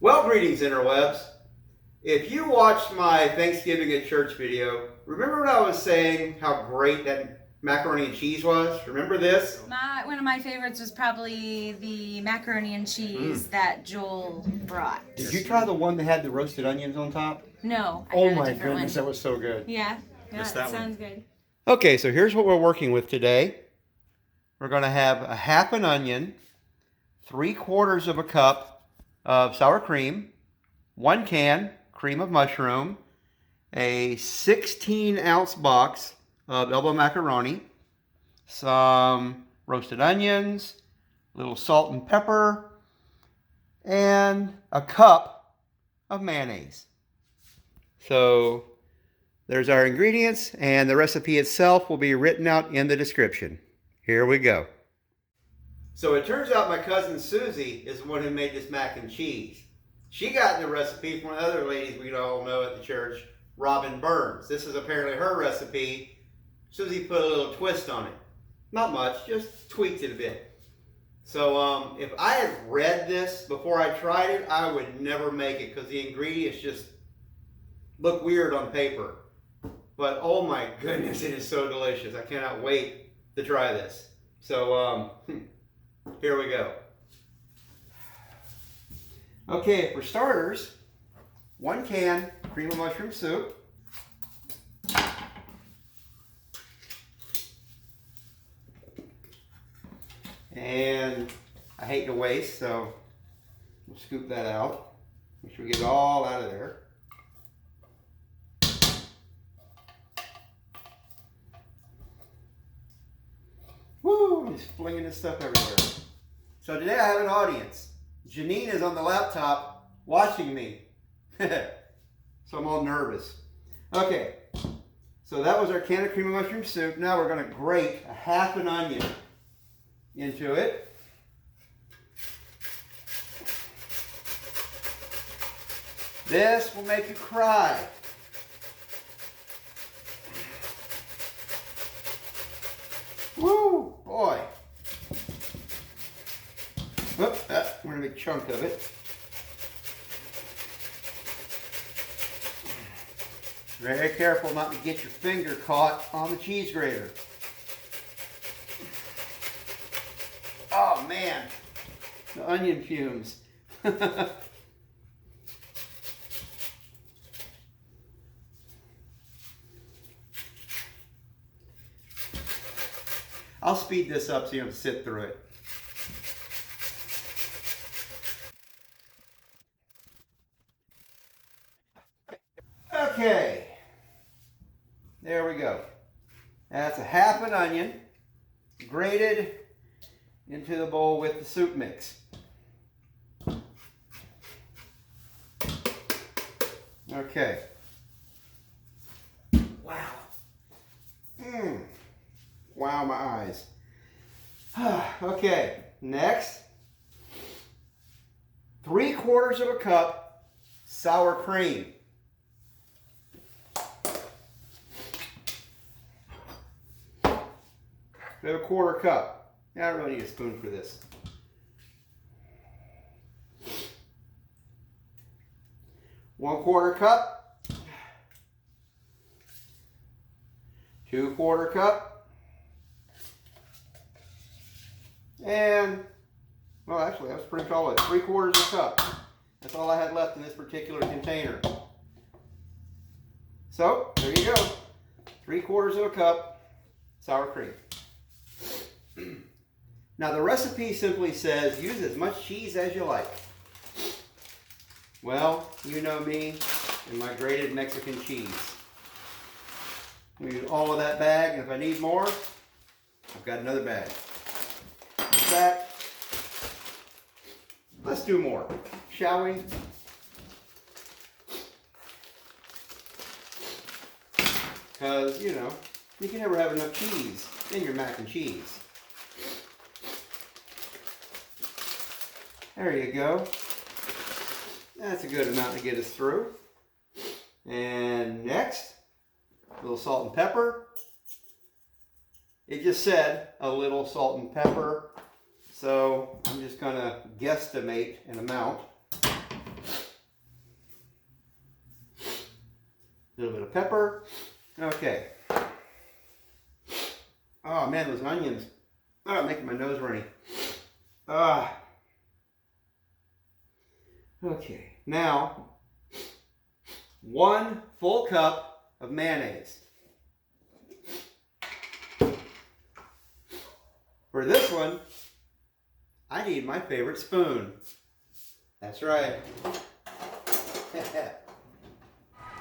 Well, greetings, interwebs. If you watched my Thanksgiving at Church video, remember what I was saying, how great that macaroni and cheese was? Remember this? One of my favorites was probably the macaroni and cheese that Joel brought. Did you try the one that had the roasted onions on top? No, I Oh had a my different goodness, one. that was so good. Yeah, Missed that that one. sounds good. Okay, so here's what we're working with today. We're going to have a half an onion, 3/4 of a cup of sour cream, 1 can cream of mushroom, a 16-ounce box of elbow macaroni, some roasted onions, a little salt and pepper, and a cup of mayonnaise. So there's our ingredients, and the recipe itself will be written out in the description. Here we go. So it turns out my cousin Susie is the one who made this mac and cheese. She got the recipe from one of the other ladies we all know at the church, Robin Burns. This is apparently her recipe. Susie put a little twist on it. Not much, just tweaked it a bit. So if I had read this before I tried it, I would never make it because the ingredients just look weird on paper. But oh my goodness, it is so delicious. I cannot wait to try this. So here we go. Okay, for starters, 1 can cream of mushroom soup. And I hate to waste, so we'll scoop that out. Make sure we get it all out of there. Woo! I'm just flinging this stuff everywhere. So today I have an audience. Janine is on the laptop watching me. So I'm all nervous. Okay, so that was our can of cream of mushroom soup. Now we're going to grate a half an onion into it. This will make you cry. Woo, boy. Whoop, we're going to make a chunk of it. Very careful not to get your finger caught on the cheese grater. Oh man, the onion fumes. I'll speed this up so you don't sit through it. Okay, there we go. That's a half an onion grated into the bowl with the soup mix. Okay. Wow. Wow, my eyes. Okay, next. 3/4 of a cup sour cream. We have a 1/4 cup. I don't really need a spoon for this. One-1/4 cup. 2/4 cup. And, well, actually, that was pretty solid. 3/4 of a cup. That's all I had left in this particular container. So, there you go. 3/4 of a cup sour cream. Now the recipe simply says use as much cheese as you like. Well, you know me and my grated Mexican cheese. We use all of that bag, and if I need more, I've got another bag. In fact, let's do more, shall we? Because, you know, you can never have enough cheese in your mac and cheese. There you go. That's a good amount to get us through. And next, a little salt and pepper. It just said a little salt and pepper, so I'm just going to guesstimate an amount. A little bit of pepper. Okay. Oh man, those onions. Oh, making my nose runny. Okay, now 1 full cup of mayonnaise. For this one, I need my favorite spoon. That's right.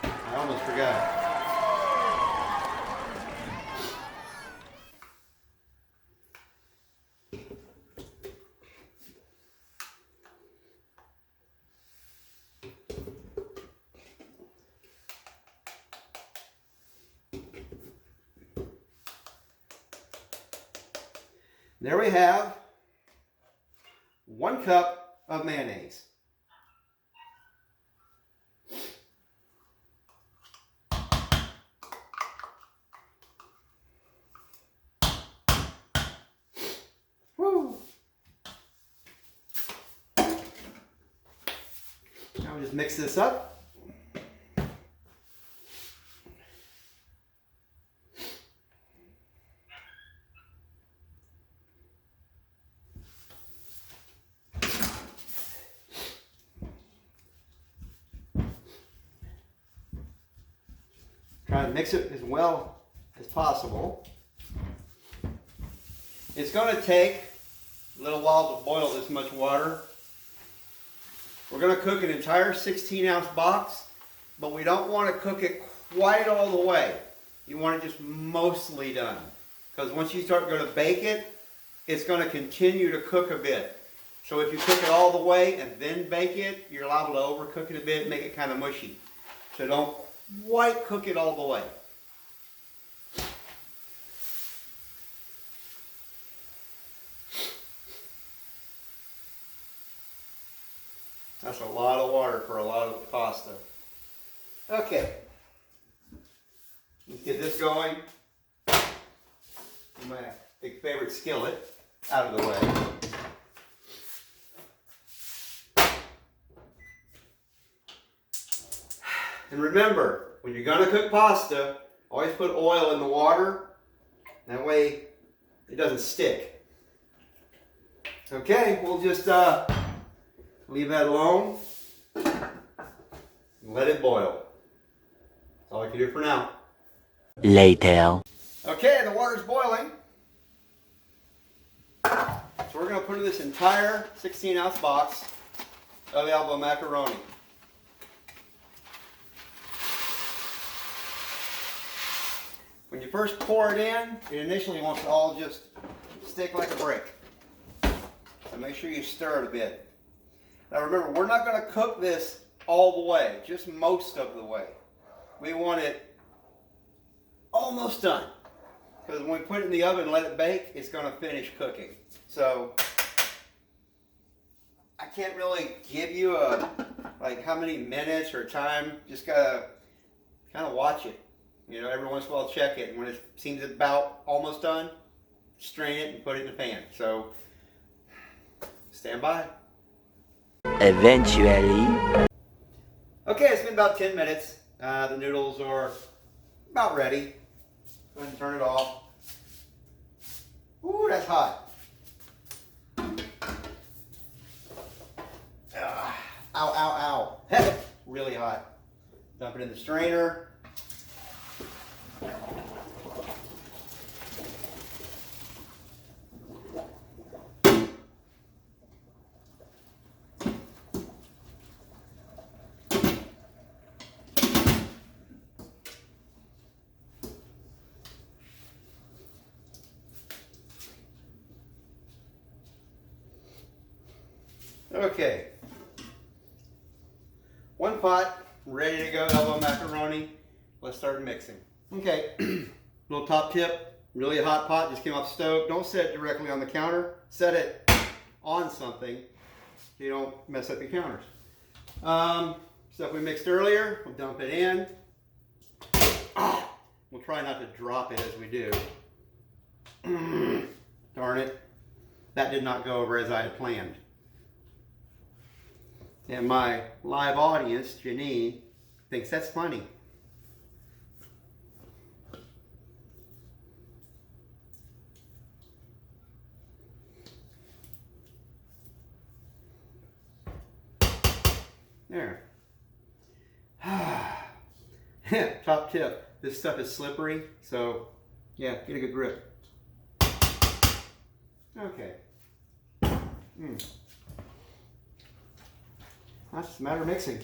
I almost forgot. There we have 1 cup of mayonnaise. Woo! Now we just mix this up. Try to mix it as well as possible. It's going to take a little while to boil this much water. We're going to cook an entire 16-ounce box, but we don't want to cook it quite all the way. You want it just mostly done. Because once you start going to bake it, it's going to continue to cook a bit. So if you cook it all the way and then bake it, you're liable to overcook it a bit and make it kind of mushy. So don't quite cook it all the way. That's a lot of water for a lot of pasta. Okay. Let's get this going. My big favorite skillet out of the way. And remember, when you're going to cook pasta, always put oil in the water. That way it doesn't stick. Okay, we'll just leave that alone and let it boil. That's all I can do for now. Later. Okay, the water's boiling. So we're going to put in this entire 16-ounce box of elbow macaroni. When you first pour it in, it initially wants to all just stick like a brick. So make sure you stir it a bit. Now remember, we're not going to cook this all the way, just most of the way. We want it almost done. Because when we put it in the oven and let it bake, it's going to finish cooking. So I can't really give you like how many minutes or time. Just gotta kind of watch it. You know, every once in a while check it. And when it seems about almost done, strain it and put it in the pan. So stand by. Eventually. Okay, it's been about 10 minutes. The noodles are about ready. Go ahead and turn it off. Ooh, that's hot. Ow, ow, ow. Really hot. Dump it in the strainer. Okay, 1 pot, ready to go, elbow macaroni. Let's start mixing. Okay, little top tip, really hot pot, just came off the stove. Don't set it directly on the counter. Set it on something so you don't mess up your counters. Stuff we mixed earlier, we'll dump it in. We'll try not to drop it as we do. Darn it, that did not go over as I had planned. And my live audience, Janine, thinks that's funny. There. Top tip, this stuff is slippery, so yeah, get a good grip. Okay. That's just a matter of mixing.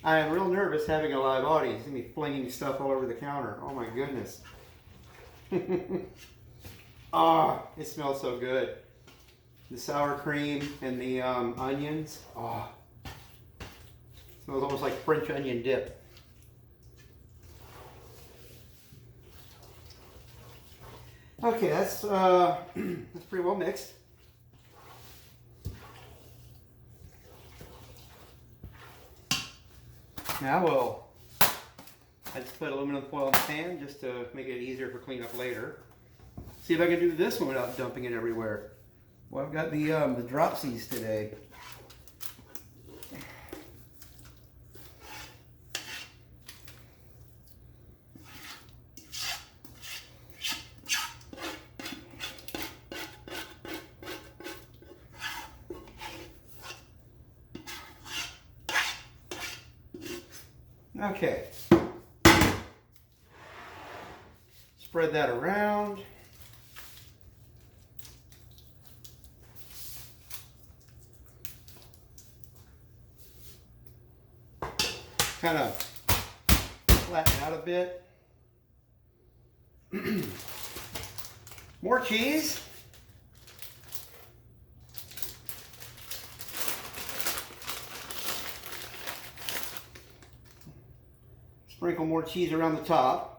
I am real nervous having a live audience and me flinging stuff all over the counter. Oh my goodness. Ah, it smells so good. The sour cream and the onions. Oh, smells almost like French onion dip. Okay, that's pretty well mixed. Now I just put aluminum foil in the pan just to make it easier for cleanup later. See if I can do this one without dumping it everywhere. Well, I've got the dropsies today. Okay. Spread that around. Kind of flatten out a bit. More cheese. Sprinkle more cheese around the top.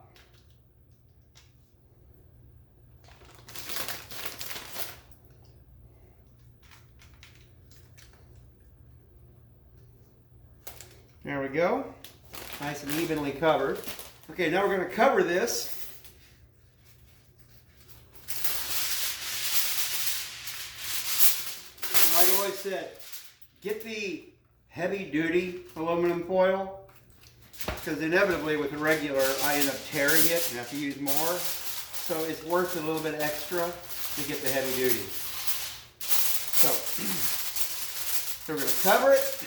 There we go. Nice and evenly covered. Okay, now we're going to cover this. Like I always said, get the heavy duty aluminum foil, because inevitably with the regular I end up tearing it and have to use more. So it's worth a little bit extra to get the heavy duty. So we're going to cover it.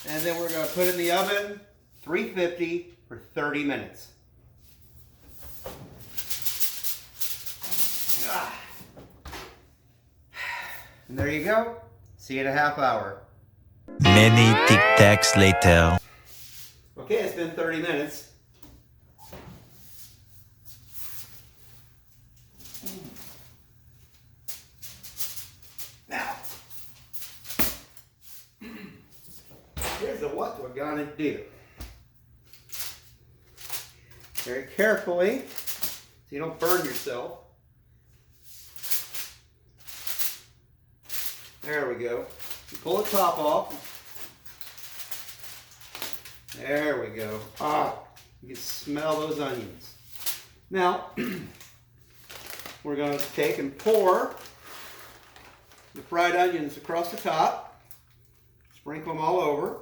And then we're going to put it in the oven, 350 for 30 minutes. And there you go. See you in a half hour. Many Tic Tacs later. Okay, it's been 30 minutes. Now, here's the what we're gonna do. Very carefully, so you don't burn yourself. There we go. You pull the top off. There we go. Ah, you can smell those onions. Now, we're going to take and pour the fried onions across the top. Sprinkle them all over.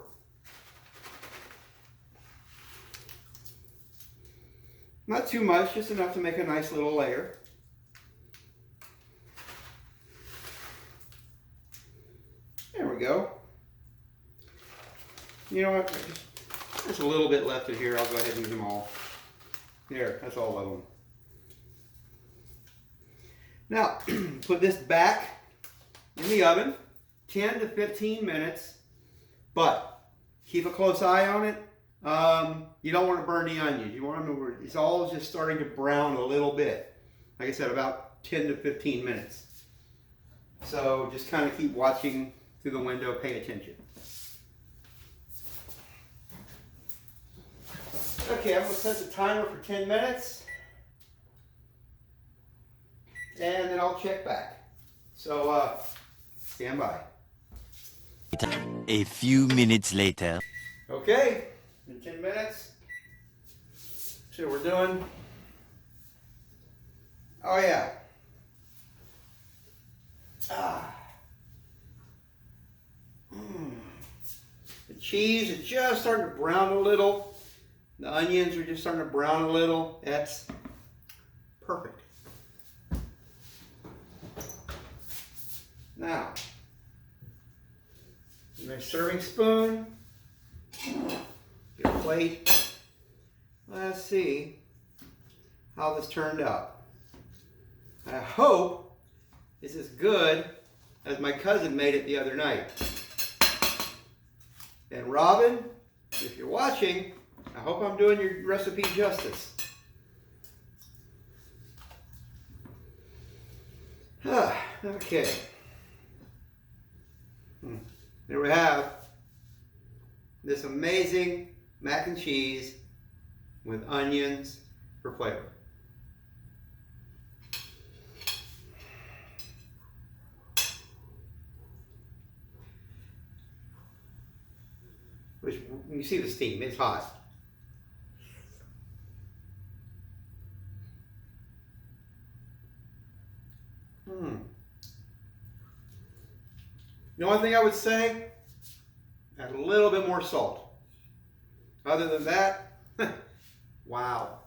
Not too much, just enough to make a nice little layer. There we go. You know what? There's a little bit left in here. I'll go ahead and use them all. There, that's all of them. Now, put this back in the oven, 10 to 15 minutes, but keep a close eye on it. You don't want to burn the onions. You want them to, it's all just starting to brown a little bit. Like I said, about 10 to 15 minutes. So just kind of keep watching through the window, pay attention. Okay, I'm going to set the timer for 10 minutes. And then I'll check back. So, stand by. A few minutes later. Okay, in 10 minutes. See what we're doing. Oh yeah. The cheese is just starting to brown a little. The onions are just starting to brown a little. That's perfect. Now, my serving spoon, your plate. Let's see how this turned out. I hope it's as good as my cousin made it the other night. And Robin, if you're watching, I hope I'm doing your recipe justice. Okay. There we have this amazing mac and cheese with onions for flavor. Which, you see the steam, it's hot. The only thing I would say, add a little bit more salt. Other than that, wow.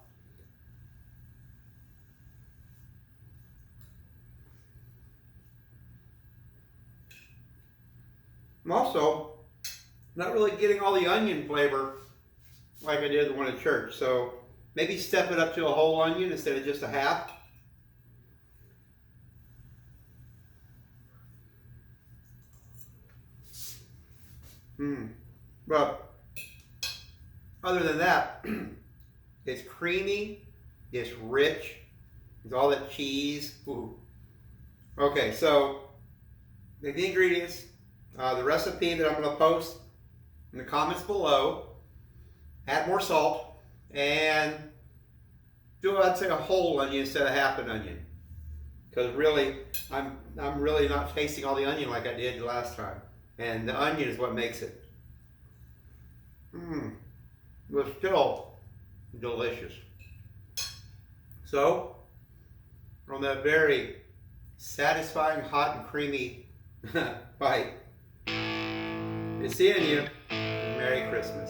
I'm also not really getting all the onion flavor like I did the one at church. So maybe step it up to a whole onion instead of just a half. But other than that, it's creamy, it's rich, it's all that cheese. Ooh. Okay, so the ingredients, the recipe that I'm going to post in the comments below. Add more salt and do, I'd say, a whole onion instead of half an onion, because really I'm really not tasting all the onion like I did last time, and the onion is what makes it. But still delicious. So from that very satisfying, hot and creamy bite, it's seeing you. Merry Christmas.